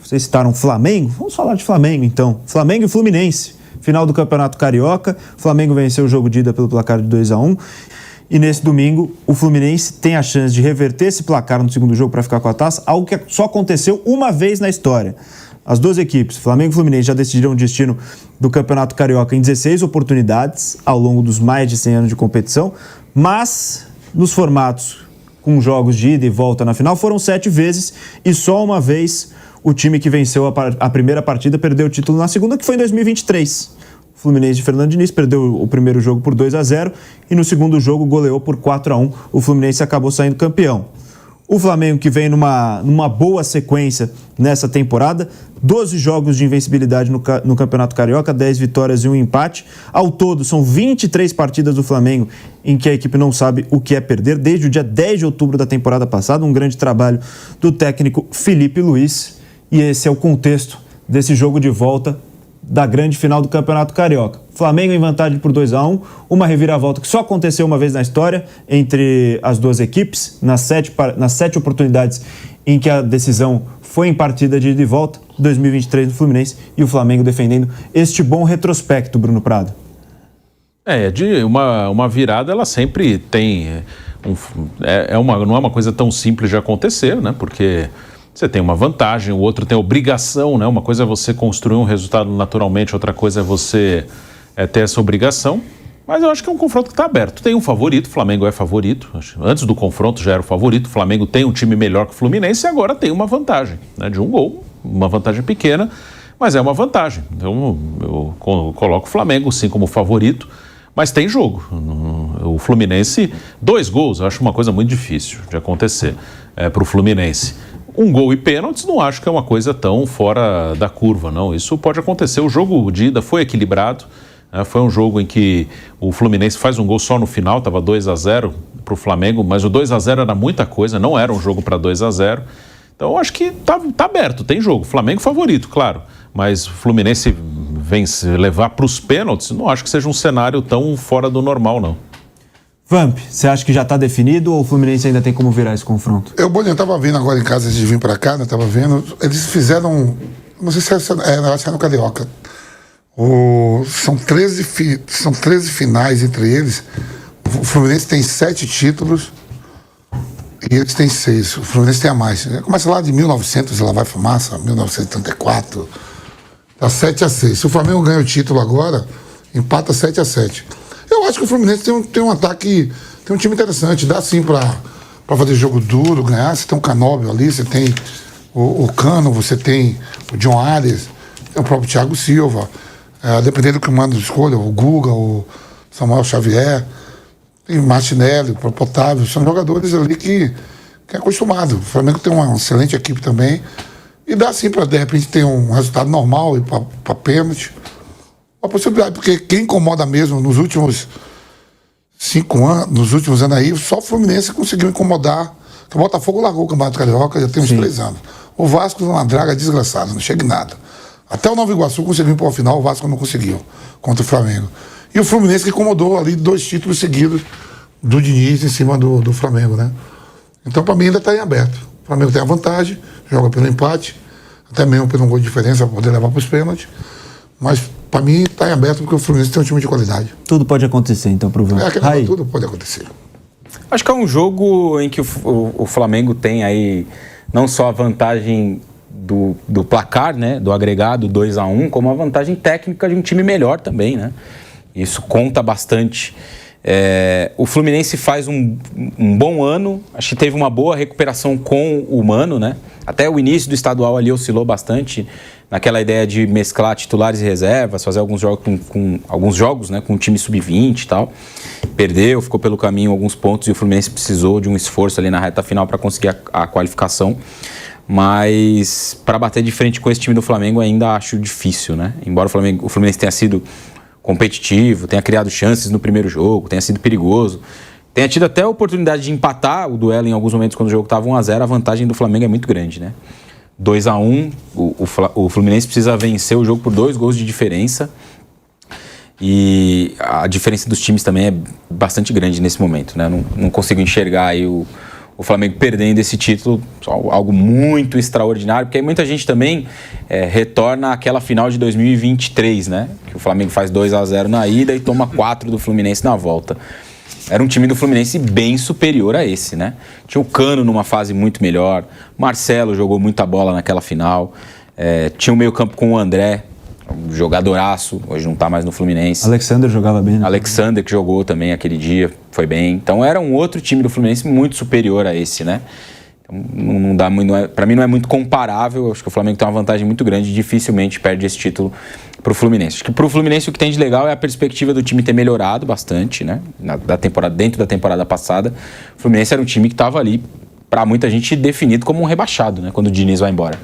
Vocês citaram Flamengo, vamos falar de Flamengo então. Flamengo e Fluminense, final do Campeonato Carioca. O Flamengo venceu o jogo de ida pelo placar de 2-1. E nesse domingo, o Fluminense tem a chance de reverter esse placar no segundo jogo para ficar com a taça, algo que só aconteceu uma vez na história. As duas equipes, Flamengo e Fluminense, já decidiram o destino do Campeonato Carioca em 16 oportunidades ao longo dos mais de 100 anos de competição, mas nos formatos com jogos de ida e volta na final foram 7 vezes e só uma vez o time que venceu a primeira partida perdeu o título na segunda, que foi em 2023. O Fluminense de Fernando Diniz perdeu o primeiro jogo por 2-0 e no segundo jogo goleou por 4-1. O Fluminense acabou saindo campeão. O Flamengo, que vem numa boa sequência nessa temporada, 12 jogos de invencibilidade no Campeonato Carioca, 10 vitórias e 1 empate. Ao todo, são 23 partidas do Flamengo em que a equipe não sabe o que é perder, desde o dia 10 de outubro da temporada passada, um grande trabalho do técnico Felipe Luiz. E esse é o contexto desse jogo de volta da grande final do Campeonato Carioca. Flamengo em vantagem por 2-1, uma reviravolta que só aconteceu uma vez na história entre as duas equipes, nas 7 oportunidades em que a decisão foi em partida de ida e volta, 2023 do Fluminense, e o Flamengo defendendo este bom retrospecto, Bruno Prado. Uma virada ela sempre tem, não é uma coisa tão simples de acontecer, né? Porque você tem uma vantagem, o outro tem obrigação, né? Uma coisa é você construir um resultado naturalmente, outra coisa é você ter essa obrigação. Mas eu acho que é um confronto que está aberto. Tem um favorito, o Flamengo é favorito. Antes do confronto já era o favorito. O Flamengo tem um time melhor que o Fluminense e agora tem uma vantagem, né? De um gol, uma vantagem pequena, mas é uma vantagem. Então eu coloco o Flamengo sim como favorito, mas tem jogo. O Fluminense, 2 gols, eu acho uma coisa muito difícil de acontecer para o Fluminense. Um gol e pênaltis, não acho que é uma coisa tão fora da curva, não. Isso pode acontecer. O jogo de ida foi equilibrado, né? Foi um jogo em que o Fluminense faz um gol só no final, estava 2-0 para o Flamengo, mas o 2-0 era muita coisa, não era um jogo para 2-0. Então, eu acho que tá aberto, tem jogo. Flamengo favorito, claro, mas o Fluminense levar para os pênaltis, não acho que seja um cenário tão fora do normal, não. Vamp, você acha que já está definido ou o Fluminense ainda tem como virar esse confronto? Eu estava vendo agora em casa antes de vir para cá, né? Estava vendo. Eles fizeram. Não sei se é no Carioca. São 13 finais entre eles. O Fluminense tem 7 títulos e eles têm 6. O Fluminense tem a mais. Começa lá de 1900, ela vai fumaça, 1934. Tá 7-6. Se o Flamengo ganha o título agora, empata 7-7. Eu acho que o Fluminense tem um ataque, tem um time interessante, dá sim para fazer jogo duro, ganhar. Você tem o Canóbio ali, você tem o Cano, você tem o John Arias, tem o próprio Thiago Silva, dependendo do que manda de escolha, o Guga, o Samuel Xavier, tem o Martinelli, o próprio Otávio, são jogadores ali que é acostumado. O Flamengo tem uma excelente equipe também e dá sim para, de repente, ter um resultado normal e para pênalti. Uma possibilidade, porque quem incomoda mesmo nos últimos 5 anos, nos últimos anos aí, só o Fluminense conseguiu incomodar. O Botafogo largou o Campeonato Carioca já tem uns 3 anos. O Vasco é uma draga desgraçada, não chega em nada. Até o Nova Iguaçu conseguiu ir para o final, o Vasco não conseguiu contra o Flamengo. E o Fluminense que incomodou ali 2 títulos seguidos do Diniz em cima do Flamengo, né? Então, para mim, ainda está em aberto. O Flamengo tem a vantagem, joga pelo empate, até mesmo pelo gol de diferença para poder levar para os pênaltis. Mas, para mim, está em aberto porque o Fluminense tem um time de qualidade. Tudo pode acontecer, então, pro Vamp. Tudo pode acontecer. Acho que é um jogo em que o Flamengo tem aí não só a vantagem do placar, né, do agregado 2-1, como a vantagem técnica de um time melhor também, né? Isso conta bastante. O Fluminense faz um bom ano, acho que teve uma boa recuperação com o Mano, né? Até o início do estadual ali oscilou bastante naquela ideia de mesclar titulares e reservas, fazer alguns jogos alguns jogos, né, com o time sub-20 e tal. Perdeu, ficou pelo caminho alguns pontos e o Fluminense precisou de um esforço ali na reta final para conseguir a qualificação. Mas para bater de frente com esse time do Flamengo ainda acho difícil, né? Embora o Fluminense tenha sido competitivo, tenha criado chances no primeiro jogo, tenha sido perigoso, tenha tido até a oportunidade de empatar o duelo em alguns momentos quando o jogo estava 1-0, a vantagem do Flamengo é muito grande, né? 2-1, o Fluminense precisa vencer o jogo por 2 gols de diferença e a diferença dos times também é bastante grande nesse momento, né? Não consigo enxergar aí o o Flamengo perdendo esse título, algo muito extraordinário, porque aí muita gente também retorna àquela final de 2023, né? Que o Flamengo faz 2-0 na ida e toma 4 do Fluminense na volta. Era um time do Fluminense bem superior a esse, né? Tinha o Cano numa fase muito melhor, Marcelo jogou muita bola naquela final, tinha o meio-campo com o André, um jogadoraço, hoje não tá mais no Fluminense. Alexander jogava bem, né? Alexander, que jogou também aquele dia, foi bem. Então era um outro time do Fluminense muito superior a esse, né? Então, não dá muito, para mim não é muito comparável. Acho que o Flamengo tem uma vantagem muito grande, dificilmente perde esse título pro Fluminense. Acho que pro Fluminense o que tem de legal é a perspectiva do time ter melhorado bastante, né? Dentro da temporada passada, o Fluminense era um time que estava ali, para muita gente, definido como um rebaixado, né? Quando o Diniz vai embora.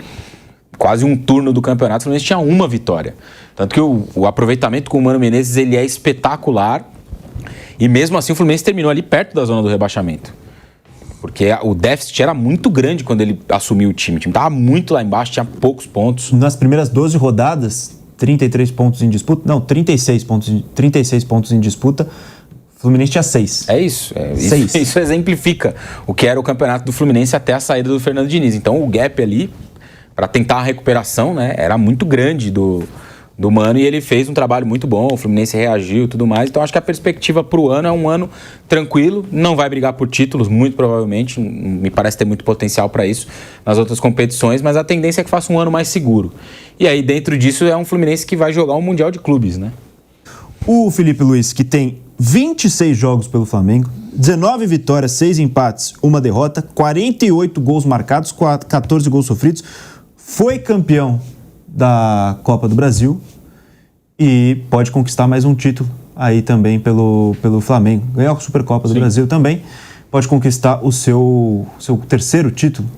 Quase um turno do campeonato, o Fluminense tinha uma vitória. Tanto que o aproveitamento com o Mano Menezes ele é espetacular. E mesmo assim o Fluminense terminou ali perto da zona do rebaixamento. Porque o déficit era muito grande quando ele assumiu o time. O time estava muito lá embaixo, tinha poucos pontos. Nas primeiras 12 rodadas, 33 pontos em disputa. Não, 36 pontos em disputa. O Fluminense tinha 6. É isso. Isso exemplifica o que era o campeonato do Fluminense até a saída do Fernando Diniz. Então o gap ali, para tentar a recuperação, né, era muito grande do Mano, e ele fez um trabalho muito bom, o Fluminense reagiu e tudo mais. Então acho que a perspectiva para o ano é um ano tranquilo, não vai brigar por títulos, muito provavelmente, me parece ter muito potencial para isso nas outras competições, mas a tendência é que faça um ano mais seguro. E aí dentro disso é um Fluminense que vai jogar um Mundial de Clubes, né? O Felipe Luiz, que tem 26 jogos pelo Flamengo, 19 vitórias, 6 empates, 1 derrota, 48 gols marcados, 14 gols sofridos, foi campeão da Copa do Brasil e pode conquistar mais um título aí também pelo Flamengo. Ganhou a Supercopa do Brasil também, pode conquistar o seu terceiro título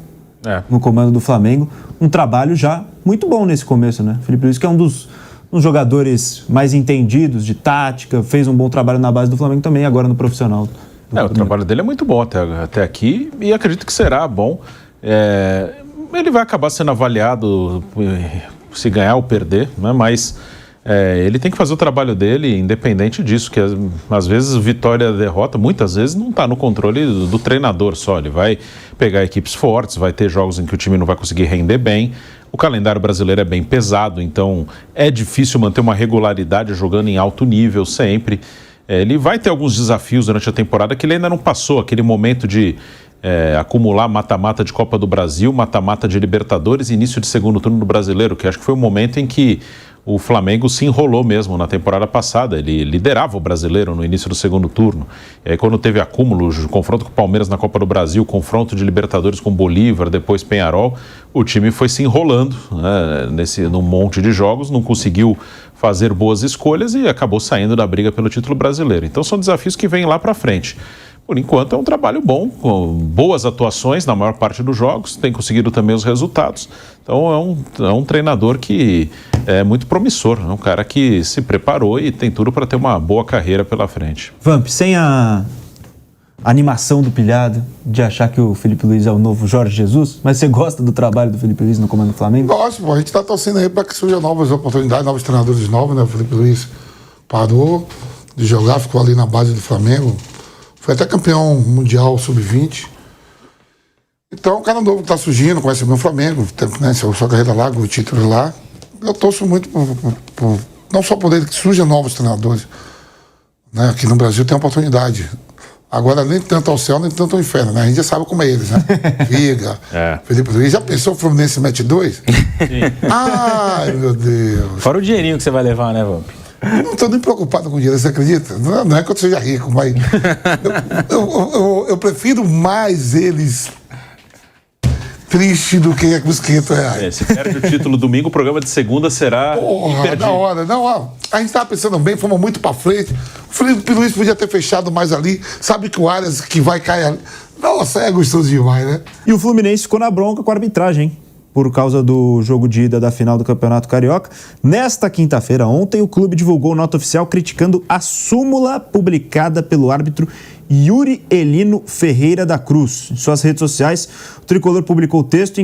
no comando do Flamengo. Um trabalho já muito bom nesse começo, né? Felipe Luiz, que é um dos jogadores mais entendidos de tática, fez um bom trabalho na base do Flamengo também, agora no profissional. O trabalho dele é muito bom até aqui e acredito que será bom. Ele vai acabar sendo avaliado se ganhar ou perder, né? Mas ele tem que fazer o trabalho dele independente disso, que às vezes vitória e derrota, muitas vezes não está no controle do treinador só. Ele vai pegar equipes fortes, vai ter jogos em que o time não vai conseguir render bem. O calendário brasileiro é bem pesado, então é difícil manter uma regularidade jogando em alto nível sempre. Ele vai ter alguns desafios durante a temporada que ele ainda não passou, aquele momento de acumular mata-mata de Copa do Brasil, mata-mata de Libertadores e início de segundo turno do Brasileiro, que acho que foi o momento em que o Flamengo se enrolou mesmo na temporada passada. Ele liderava o Brasileiro no início do segundo turno. E aí quando teve acúmulo, confronto com o Palmeiras na Copa do Brasil, confronto de Libertadores com Bolívar, depois Peñarol, o time foi se enrolando, né, num monte de jogos, não conseguiu fazer boas escolhas e acabou saindo da briga pelo título brasileiro. Então são desafios que vêm lá para frente. Por enquanto é um trabalho bom, com boas atuações na maior parte dos jogos, tem conseguido também os resultados. Então é um treinador que é muito promissor, é um cara que se preparou e tem tudo para ter uma boa carreira pela frente. Vamp, sem a animação do pilhado de achar que o Felipe Luiz é o novo Jorge Jesus, mas você gosta do trabalho do Felipe Luiz no comando do Flamengo? Gosto, a gente está torcendo aí para que surjam novas oportunidades, novos treinadores novos, né? O Felipe Luiz parou de jogar, ficou ali na base do Flamengo. Foi até campeão mundial sub-20. Então, o cara novo que está surgindo, conhece bem o Flamengo, tem, né, sua carreira lá, o título lá. Eu torço muito não só por ele, que surjam novos treinadores. Né? Aqui no Brasil tem oportunidade. Agora, nem tanto ao céu, nem tanto ao inferno, né? A gente já sabe como é eles, né? Viga, Felipe Luiz. Já pensou o Fluminense mete 2? Ai, meu Deus. Fora o dinheirinho que você vai levar, né, Vamp? Não estou nem preocupado com dinheiro, você acredita? Não é que eu seja rico, mas eu prefiro mais eles tristes do que os R$500. Se perde o título domingo, o programa de segunda será da hora. Não, ó, a gente estava pensando bem, fomos muito para frente. O Felipe Luiz podia ter fechado mais ali. Sabe que o Arias que vai cair ali. Nossa, é gostoso demais, né? E o Fluminense ficou na bronca com a arbitragem, hein? Por causa do jogo de ida da final do Campeonato Carioca. Nesta quinta-feira, ontem, o clube divulgou nota oficial criticando a súmula publicada pelo árbitro Yuri Elino Ferreira da Cruz. Em suas redes sociais, o tricolor publicou texto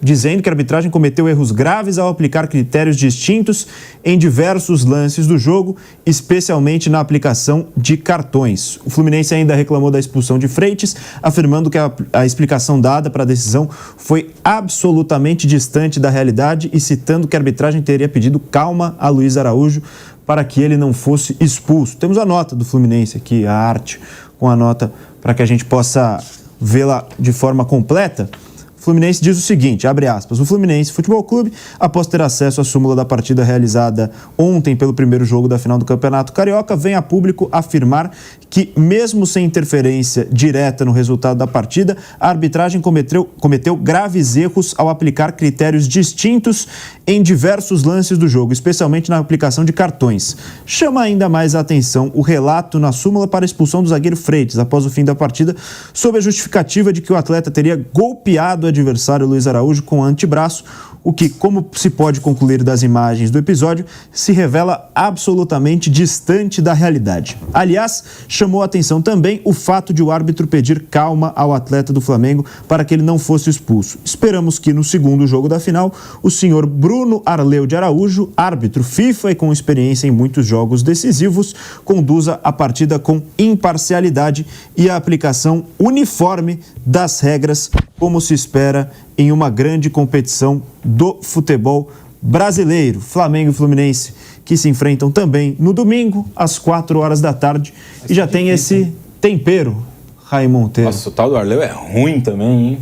dizendo que a arbitragem cometeu erros graves ao aplicar critérios distintos em diversos lances do jogo, especialmente na aplicação de cartões. O Fluminense ainda reclamou da expulsão de Freitas, afirmando que a explicação dada para a decisão foi absolutamente distante da realidade e citando que a arbitragem teria pedido calma a Luiz Araújo para que ele não fosse expulso. Temos a nota do Fluminense aqui, a arte com a nota para que a gente possa vê-la de forma completa. O Fluminense diz o seguinte, abre aspas, o Fluminense Futebol Clube, após ter acesso à súmula da partida realizada ontem pelo primeiro jogo da final do Campeonato Carioca, vem a público afirmar que, mesmo sem interferência direta no resultado da partida, a arbitragem cometeu graves erros ao aplicar critérios distintos em diversos lances do jogo, especialmente na aplicação de cartões. Chama ainda mais a atenção o relato na súmula para a expulsão do zagueiro Freitas, após o fim da partida, sob a justificativa de que o atleta teria golpeado o adversário Luiz Araújo com o antebraço, o que, como se pode concluir das imagens do episódio, se revela absolutamente distante da realidade. Aliás, chamou a atenção também o fato de o árbitro pedir calma ao atleta do Flamengo para que ele não fosse expulso. Esperamos que no segundo jogo da final, o senhor Bruno Arleu de Araújo, árbitro FIFA e com experiência em muitos jogos decisivos, conduza a partida com imparcialidade e a aplicação uniforme das regras, como se espera em uma grande competição do futebol brasileiro. Flamengo e Fluminense que se enfrentam também no domingo, às 4 horas da tarde. E já tem esse tempero, Raimundo Monteiro. Nossa, o tal do Arleu é ruim também, hein?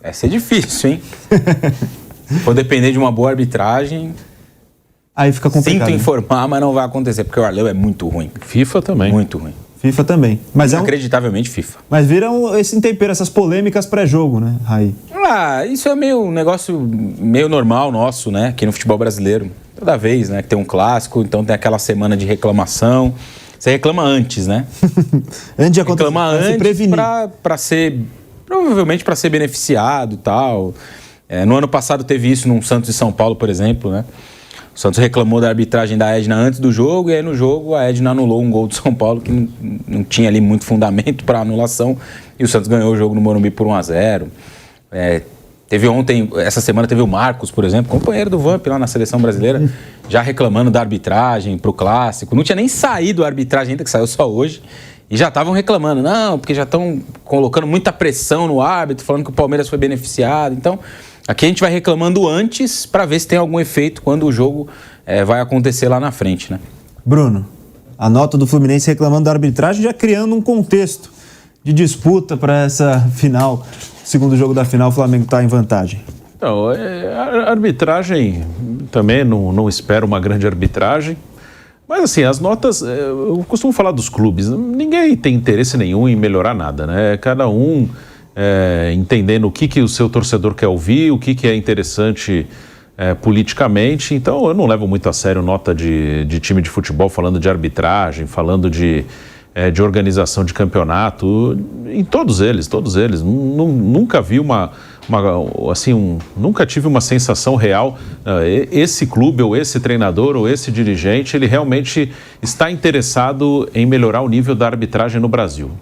Vai ser difícil, hein? Se for depender de uma boa arbitragem... Aí fica complicado. Sinto informar, mas não vai acontecer, porque o Arleu é muito ruim. FIFA também. Muito ruim. FIFA também. Mas inacreditavelmente FIFA. Mas viram esse tempero, essas polêmicas pré-jogo, né, Raí? Isso é um negócio meio normal nosso, né? Aqui no futebol brasileiro. Toda vez, né? Que tem um clássico, então tem aquela semana de reclamação. Você reclama antes, né? Antes de acontecer, reclama antes para ser... Provavelmente para ser beneficiado e tal. No ano passado teve isso no Santos e São Paulo, por exemplo, né? O Santos reclamou da arbitragem da Edna antes do jogo, e aí no jogo a Edna anulou um gol do São Paulo que não tinha ali muito fundamento para anulação, e o Santos ganhou o jogo no Morumbi por 1-0. Teve ontem, essa semana teve o Marcos, por exemplo, companheiro do Vamp lá na seleção brasileira, já reclamando da arbitragem pro clássico. Não tinha nem saído a arbitragem ainda, que saiu só hoje, e já estavam reclamando. Não, porque já estão colocando muita pressão no árbitro, falando que o Palmeiras foi beneficiado. Então... Aqui a gente vai reclamando antes para ver se tem algum efeito quando o jogo vai acontecer lá na frente, né? Bruno, a nota do Fluminense reclamando da arbitragem já criando um contexto de disputa para essa final. Segundo jogo da final, o Flamengo está em vantagem. Então, a arbitragem também não espero uma grande arbitragem. Mas assim, as notas, eu costumo falar dos clubes, ninguém tem interesse nenhum em melhorar nada, né? Cada um... entendendo o que o seu torcedor quer ouvir, o que é interessante politicamente. Então, eu não levo muito a sério nota de time de futebol falando de arbitragem, falando de organização de campeonato. Em todos eles. Nunca vi nunca tive uma sensação real. Esse clube, ou esse treinador, ou esse dirigente, ele realmente está interessado em melhorar o nível da arbitragem no Brasil.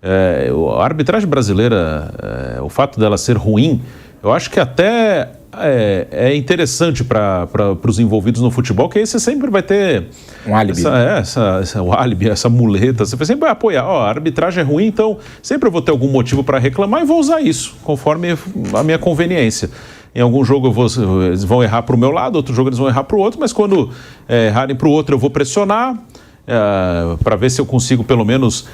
A arbitragem brasileira, o fato dela ser ruim, eu acho que até é interessante para os envolvidos no futebol, que aí você sempre vai ter um álibi. O álibi, essa muleta, você sempre vai apoiar. A arbitragem é ruim, então sempre eu vou ter algum motivo para reclamar e vou usar isso, conforme a minha conveniência. Em algum jogo eles vão errar para o meu lado, outro jogo eles vão errar para o outro, mas quando errarem para o outro eu vou pressionar, para ver se eu consigo pelo menos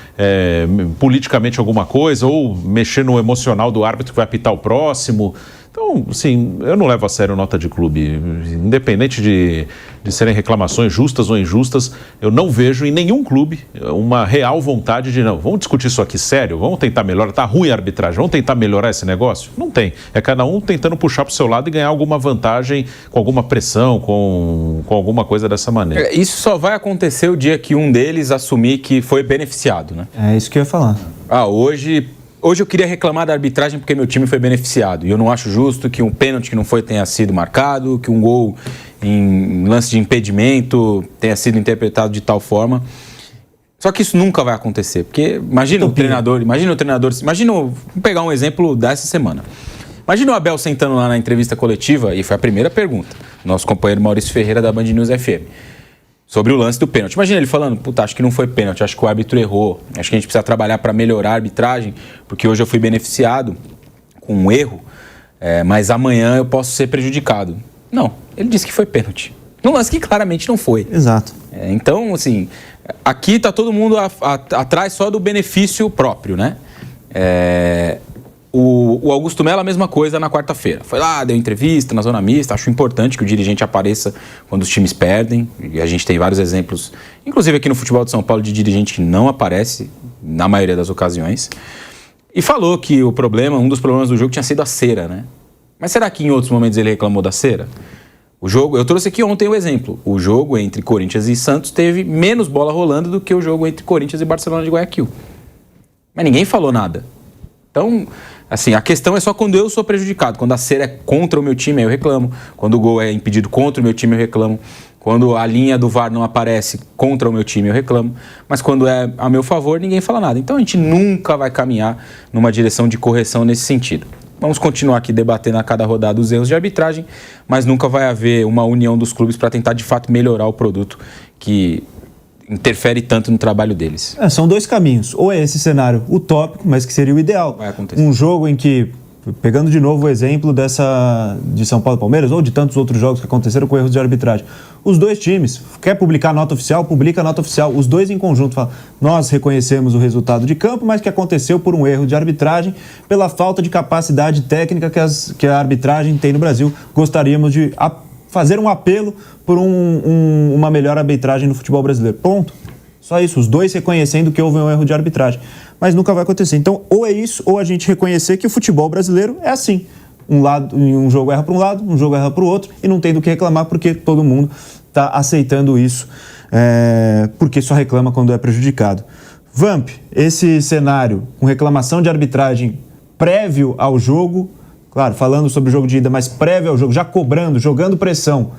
politicamente alguma coisa, ou mexer no emocional do árbitro que vai apitar o próximo. Então, assim, eu não levo a sério nota de clube. Independente de serem reclamações justas ou injustas, eu não vejo em nenhum clube uma real vontade de, não, vamos discutir isso aqui sério, vamos tentar melhorar, tá ruim a arbitragem, vamos tentar melhorar esse negócio? Não tem. É cada um tentando puxar para o seu lado e ganhar alguma vantagem, com alguma pressão, com alguma coisa dessa maneira. Isso só vai acontecer o dia que um deles assumir que foi beneficiado, né? É isso que eu ia falar. Hoje eu queria reclamar da arbitragem porque meu time foi beneficiado. E eu não acho justo que um pênalti que não foi tenha sido marcado, que um gol em lance de impedimento tenha sido interpretado de tal forma. Só que isso nunca vai acontecer, porque imagina o treinador, vamos pegar um exemplo dessa semana. Imagina o Abel sentando lá na entrevista coletiva, e foi a primeira pergunta, nosso companheiro Maurício Ferreira da Band News FM, sobre o lance do pênalti. Imagina ele falando, puta, acho que não foi pênalti, acho que o árbitro errou, acho que a gente precisa trabalhar para melhorar a arbitragem, porque hoje eu fui beneficiado com um erro, mas amanhã eu posso ser prejudicado. Não, ele disse que foi pênalti. Num lance que claramente não foi. Exato. Então, assim, aqui tá todo mundo atrás só do benefício próprio, né? O Augusto Melo, a mesma coisa na quarta-feira. Foi lá, deu entrevista na zona mista. Acho importante que o dirigente apareça quando os times perdem. E a gente tem vários exemplos, inclusive aqui no futebol de São Paulo, de dirigente que não aparece na maioria das ocasiões. E falou que um dos problemas do jogo tinha sido a cera, né? Mas será que em outros momentos ele reclamou da cera? O jogo, eu trouxe aqui ontem o exemplo. O jogo entre Corinthians e Santos teve menos bola rolando do que o jogo entre Corinthians e Barcelona de Guayaquil. Mas ninguém falou nada. Então, assim, a questão é só quando eu sou prejudicado. Quando a cera é contra o meu time, eu reclamo. Quando o gol é impedido contra o meu time, eu reclamo. Quando a linha do VAR não aparece contra o meu time, eu reclamo. Mas quando é a meu favor, ninguém fala nada. Então a gente nunca vai caminhar numa direção de correção nesse sentido. Vamos continuar aqui debatendo a cada rodada os erros de arbitragem, mas nunca vai haver uma união dos clubes para tentar de fato melhorar o produto que interfere tanto no trabalho deles. São dois caminhos. Ou é esse cenário utópico, mas que seria o ideal. Vai acontecer. Um jogo em que, pegando de novo o exemplo de São Paulo e Palmeiras, ou de tantos outros jogos que aconteceram com erros de arbitragem, os dois times, quer publicar nota oficial, publica nota oficial, os dois em conjunto falam, nós reconhecemos o resultado de campo, mas que aconteceu por um erro de arbitragem, pela falta de capacidade técnica que a arbitragem tem no Brasil. Gostaríamos de fazer um apelo por uma melhor arbitragem no futebol brasileiro. Ponto. Só isso, os dois reconhecendo que houve um erro de arbitragem. Mas nunca vai acontecer. Então, ou é isso, ou a gente reconhecer que o futebol brasileiro é assim. Um jogo erra para um lado, um jogo erra para o outro, e não tem do que reclamar porque todo mundo está aceitando isso, porque só reclama quando é prejudicado. Vamp, esse cenário com reclamação de arbitragem prévio ao jogo, claro, falando sobre o jogo de ida, mas prévio ao jogo, já cobrando, jogando pressão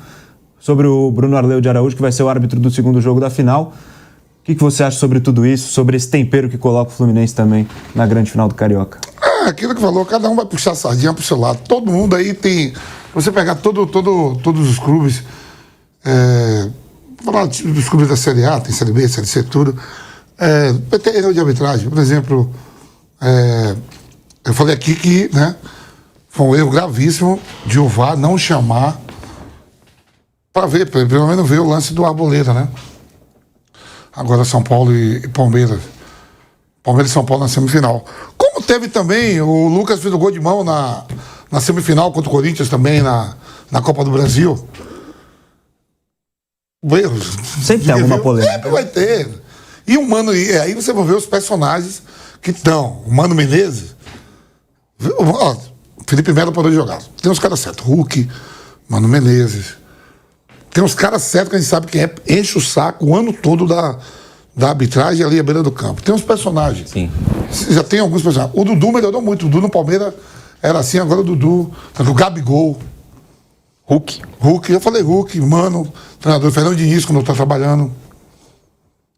sobre o Bruno Arleu de Araújo, que vai ser o árbitro do segundo jogo da final. O que você acha sobre tudo isso, sobre esse tempero que coloca o Fluminense também na grande final do Carioca? Aquilo que falou, cada um vai puxar a sardinha pro seu lado. Todo mundo aí tem... Você pegar todos os clubes, falar dos clubes da Série A, tem Série B, Série C, tudo. Tem erro de arbitragem. Por exemplo, eu falei aqui que, né, foi um erro gravíssimo de o VAR não chamar para ver, pelo menos ver o lance do Arboleda, né? Agora São Paulo e Palmeiras. Palmeiras e São Paulo na semifinal. Como teve também, o Lucas fez o gol de mão na semifinal contra o Corinthians também, na Copa do Brasil. Erros. Sempre tem alguma polêmica. Sempre vai ter. E o Mano, aí você vai ver os personagens que estão. O Mano Menezes. Ó, Felipe Melo parou de jogar. Tem uns caras certos. Hulk, Mano Menezes. Tem uns caras certos que a gente sabe que enche o saco o ano todo da arbitragem ali à beira do campo. Tem uns personagens. Sim. Já tem alguns personagens. O Dudu melhorou muito. O Dudu no Palmeiras era assim, agora o Dudu. O Gabigol. Hulk, eu falei Hulk, Mano, treinador Fernando Diniz, quando eu tô trabalhando.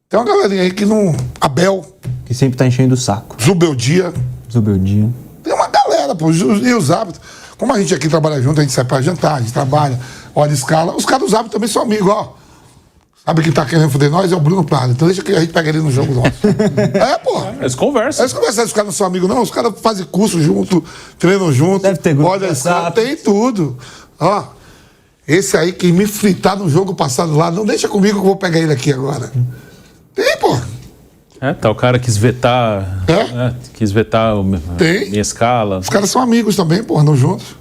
Tem uma galerinha aí que não... Abel. Que sempre tá enchendo o saco. Zubeldia. Tem uma galera, pô. E os árbitros. Como a gente aqui trabalha junto, a gente sai pra jantar, a gente trabalha, olha a escala. Os caras dos árbitros também são amigos, ó. Sabe quem tá querendo foder nós? É o Bruno Prado. Então deixa que a gente pega ele no jogo nosso. Pô. Eles conversam. Os caras não são amigos, não. Os caras fazem curso junto, treinam junto. Deve ter grupo. Olha a escala, tem tudo. Ó, esse aí que me fritar no jogo passado lá, não deixa comigo que eu vou pegar ele aqui agora. Tem, pô. Tá, o cara quis vetar. Quis vetar minha escala. Os caras são amigos também, pô, andam juntos.